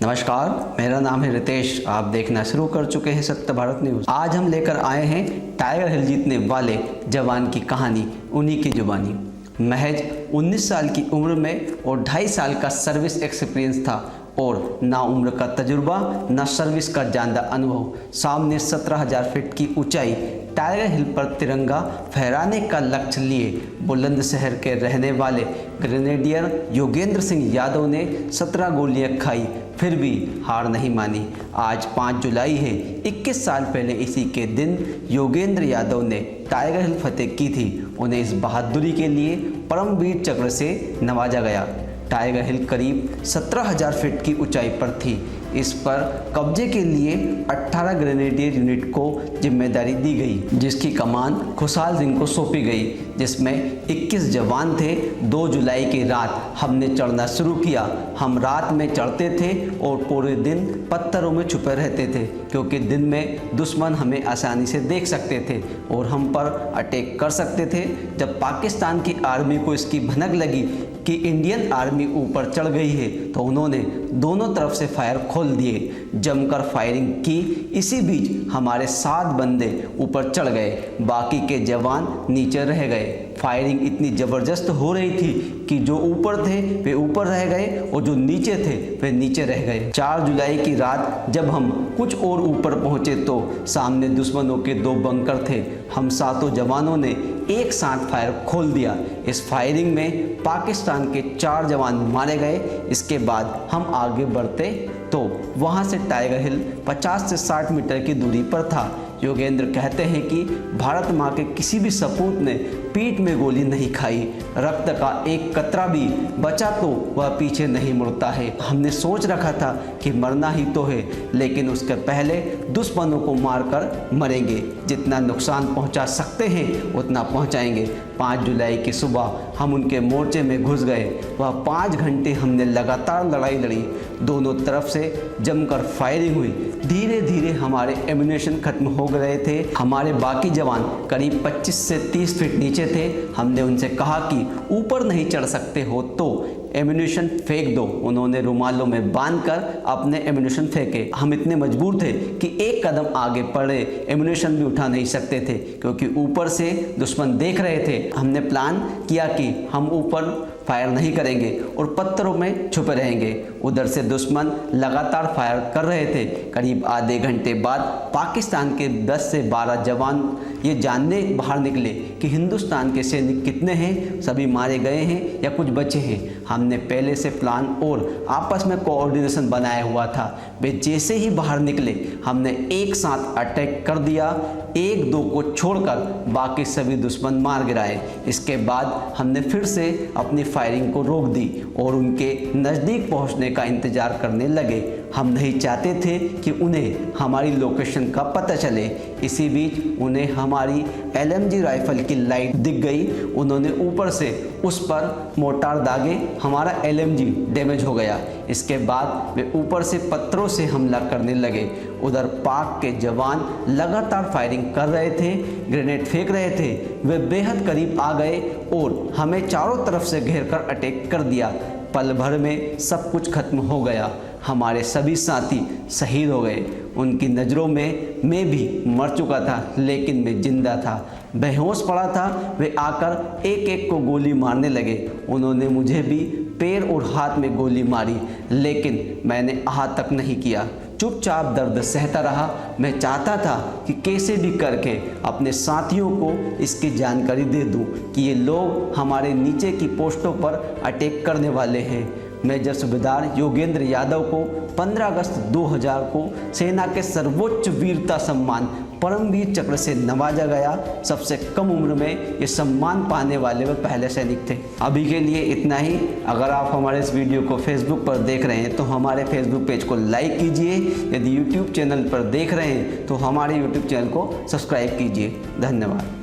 नमस्कार, मेरा नाम है रितेश। आप देखना शुरू कर चुके हैं सत्य भारत न्यूज़। आज हम लेकर आए हैं टाइगर हिल जीतने वाले जवान की कहानी, उन्हीं की जुबानी। महज 19 साल की उम्र में और 2.5 साल का सर्विस एक्सपीरियंस था और ना उम्र का तजुर्बा ना सर्विस का जानदार अनुभव। सामने 17,000 फीट की ऊंचाई टाइगर हिल पर तिरंगा फहराने का लक्ष्य लिए बुलंदशहर के रहने वाले ग्रेनेडियर योगेंद्र सिंह यादव ने 17 गोलियां खाई, फिर भी हार नहीं मानी। आज 5 जुलाई है। 21 साल पहले इसी के दिन योगेंद्र यादव ने टाइगर हिल फतेह की थी। उन्हें इस बहादुरी के लिए परमवीर चक्र से नवाजा गया। टाइगर हिल करीब 17,000 फीट की ऊंचाई पर थी। इस पर कब्जे के लिए 18 ग्रेनेडियर यूनिट को जिम्मेदारी दी गई, जिसकी कमान खुशहाल सिंह को सौंपी गई, जिसमें 21 जवान थे। 2 जुलाई की रात हमने चढ़ना शुरू किया। हम रात में चढ़ते थे और पूरे दिन पत्थरों में छुपे रहते थे, क्योंकि दिन में दुश्मन हमें आसानी से देख सकते थे और हम पर अटैक कर सकते थे। जब पाकिस्तान की आर्मी को इसकी भनक लगी कि इंडियन आर्मी ऊपर चढ़ गई है, तो उन्होंने दोनों तरफ से फायर खोल दिए, जमकर फायरिंग की। इसी बीच हमारे 7 बंदे ऊपर चढ़ गए, बाकी के जवान नीचे रह गए। फायरिंग इतनी ज़बरदस्त हो रही थी कि जो ऊपर थे वे ऊपर रह गए और जो नीचे थे वे नीचे रह गए। 4 जुलाई की रात जब हम कुछ और ऊपर पहुंचे तो सामने दुश्मनों के 2 बंकर थे। हम 7 जवानों ने एक साथ फायर खोल दिया। इस फायरिंग में पाकिस्तान के 4 जवान मारे गए। इसके बाद हम आगे बढ़ते तो वहां से टाइगर हिल 50 से 60 मीटर की दूरी पर था। योगेंद्र कहते हैं कि भारत माँ के किसी भी सपूत ने पीठ में गोली नहीं खाई। रक्त का एक कतरा भी बचा तो वह पीछे नहीं मुड़ता है। हमने सोच रखा था कि मरना ही तो है, लेकिन उसके पहले दुश्मनों को मारकर मरेंगे। जितना नुकसान पहुंचा सकते हैं उतना पहुंचाएंगे। 5 जुलाई की सुबह हम उनके मोर्चे में घुस गए। वह 5 घंटे हमने लगातार लड़ाई लड़ी। दोनों तरफ से जमकर फायरिंग हुई। धीरे धीरे हमारे एम्यूनेशन खत्म हो गए थे। हमारे बाकी जवान करीब 25 से 30 फीट नीचे थे। हमने उनसे कहा कि ऊपर नहीं चढ़ सकते हो तो एम्यूनेशन फेंक दो। उन्होंने रुमालों में बांधकर अपने एम्यूनेशन फेंके। हम इतने मजबूर थे कि एक कदम आगे बढ़े एम्यूनेशन भी उठा नहीं सकते थे, क्योंकि ऊपर से दुश्मन देख रहे थे। हमने प्लान किया कि हम ऊपर फायर नहीं करेंगे और पत्थरों में छुपे रहेंगे। उधर से दुश्मन लगातार फायर कर रहे थे। करीब आधे घंटे बाद पाकिस्तान के 10 से 12 जवान ये जानने बाहर निकले कि हिंदुस्तान के सैनिक कितने हैं, सभी मारे गए हैं या कुछ बचे हैं। हमने पहले से प्लान और आपस में कोऑर्डिनेशन बनाया हुआ था। वे जैसे ही बाहर निकले हमने एक साथ अटैक कर दिया। 1-2 को छोड़कर बाकी सभी दुश्मन मार गिराए। इसके बाद हमने फिर से अपनी फायरिंग को रोक दी और उनके नज़दीक पहुंचने का इंतज़ार करने लगे। हम नहीं चाहते थे कि उन्हें हमारी लोकेशन का पता चले। इसी बीच उन्हें हमारी LMG राइफल की लाइट दिख गई। उन्होंने ऊपर से उस पर मोर्टार दागे। हमारा LMG डैमेज हो गया। इसके बाद वे ऊपर से पत्थरों से हमला करने लगे। उधर पाक के जवान लगातार फायरिंग कर रहे थे, ग्रेनेड फेंक रहे थे। वे बेहद करीब आ गए और हमें चारों तरफ से घेर कर अटैक कर दिया। पल भर में सब कुछ खत्म हो गया। हमारे सभी साथी शहीद हो गए। उनकी नज़रों में मैं भी मर चुका था, लेकिन मैं जिंदा था। बेहोश पड़ा था। वे आकर एक एक को गोली मारने लगे। उन्होंने मुझे भी पैर और हाथ में गोली मारी, लेकिन मैंने आहत तक नहीं किया। चुपचाप दर्द सहता रहा। मैं चाहता था कि कैसे भी करके अपने साथियों को इसकी जानकारी दे दूं कि ये लोग हमारे नीचे की पोस्टों पर अटैक करने वाले हैं। मेजर सूबेदार योगेंद्र यादव को 15 अगस्त 2000 को सेना के सर्वोच्च वीरता सम्मान परमवीर चक्र से नवाजा गया। सबसे कम उम्र में ये सम्मान पाने वाले वे पहले सैनिक थे। अभी के लिए इतना ही। अगर आप हमारे इस वीडियो को फेसबुक पर देख रहे हैं तो हमारे फेसबुक पेज को लाइक कीजिए। यदि यूट्यूब चैनल पर देख रहे हैं तो हमारे यूट्यूब चैनल को सब्सक्राइब कीजिए। धन्यवाद।